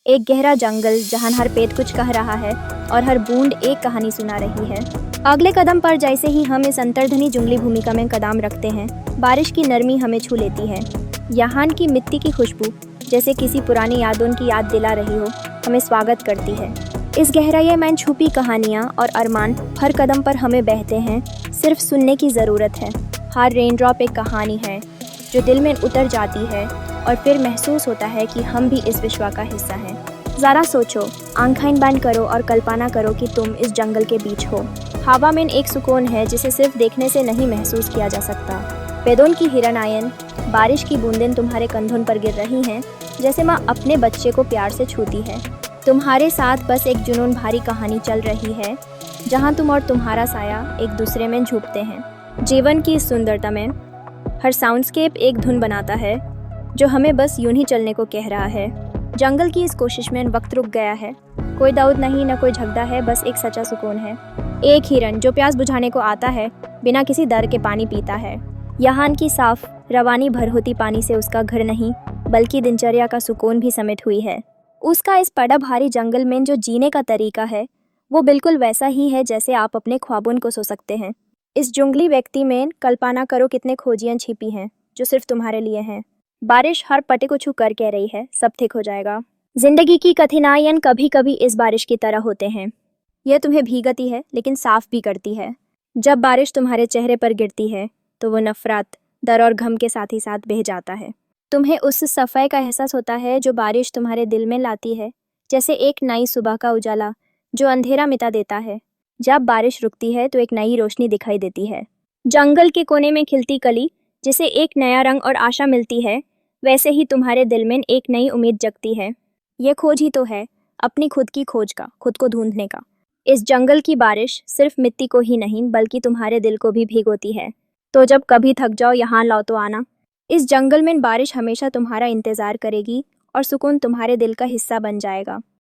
एक गहरा जंगल जहाँ हर पेड़ कुछ कह रहा है और हर बूंद एक कहानी सुना रही है। अगले कदम पर जैसे ही हम इस अंतर्धनी जंगली भूमिका में कदम रखते हैं, बारिश की नरमी हमें छू लेती है। यहाँ की मिट्टी की खुशबू जैसे किसी पुरानी यादों की याद दिला रही हो, हमें स्वागत करती है। इस गहराई में छुपी कहानियाँ और अरमान हर कदम पर हमें बहते हैं, सिर्फ सुनने की ज़रूरत है। हर रेनड्रॉप एक कहानी है जो दिल में उतर जाती है और फिर महसूस होता है कि हम भी इस विश्व का हिस्सा हैं। ज़रा सोचो, आंखें बंद करो और कल्पना करो कि तुम इस जंगल के बीच हो। हवा में एक सुकून है जिसे सिर्फ देखने से नहीं महसूस किया जा सकता। पेड़ों की हिरनायन, बारिश की बूंदें तुम्हारे कंधों पर गिर रही हैं, जैसे माँ अपने बच्चे को प्यार से छूती है। तुम्हारे साथ बस एक जुनून भारी कहानी चल रही है, जहाँ तुम और तुम्हारा साया एक दूसरे में झुकते हैं। जीवन की इस सुंदरता में हर साउंडस्केप एक धुन बनाता है जो हमें बस यूं ही चलने को कह रहा है। जंगल की इस कोशिश में वक्त रुक गया है, कोई दाऊद नहीं, न कोई झगड़ा है, बस एक सच्चा सुकून है। एक हिरन जो प्यास बुझाने को आता है, बिना किसी डर के पानी पीता है। यहाँ की साफ रवानी भर होती पानी से उसका घर नहीं बल्कि दिनचर्या का सुकून भी समेट हुई है। उसका इस बड़ा भारी जंगल में जो जीने का तरीका है वो बिल्कुल वैसा ही है जैसे आप अपने ख्वाबों को सो सकते हैं। इस जंगली व्यक्ति में कल्पना करो कितने खोजियां छिपी हैं जो सिर्फ तुम्हारे लिए हैं। बारिश हर पत्ते को छू कर कह रही है, सब ठीक हो जाएगा। जिंदगी की कठिनाइयां कभी कभी इस बारिश की तरह होते हैं। यह तुम्हें भीगती है लेकिन साफ भी करती है। जब बारिश तुम्हारे चेहरे पर गिरती है तो वो नफरत, डर और गम के साथ ही साथ बह जाता है। तुम्हें उस सफाई का एहसास होता है जो बारिश तुम्हारे दिल में लाती है, जैसे एक नई सुबह का उजाला जो अंधेरा मिटा देता है। जब बारिश रुकती है तो एक नई रोशनी दिखाई देती है। जंगल के कोने में खिलती कली जिसे एक नया रंग और आशा मिलती है, वैसे ही तुम्हारे दिल में एक नई उम्मीद जगती है। यह खोज ही तो है, अपनी खुद की खोज का, खुद को ढूंढने का। इस जंगल की बारिश सिर्फ मिट्टी को ही नहीं बल्कि तुम्हारे दिल को भी भिगोती है। तो जब कभी थक जाओ यहाँ लौटो आना। इस जंगल में बारिश हमेशा तुम्हारा इंतजार करेगी और सुकून तुम्हारे दिल का हिस्सा बन जाएगा।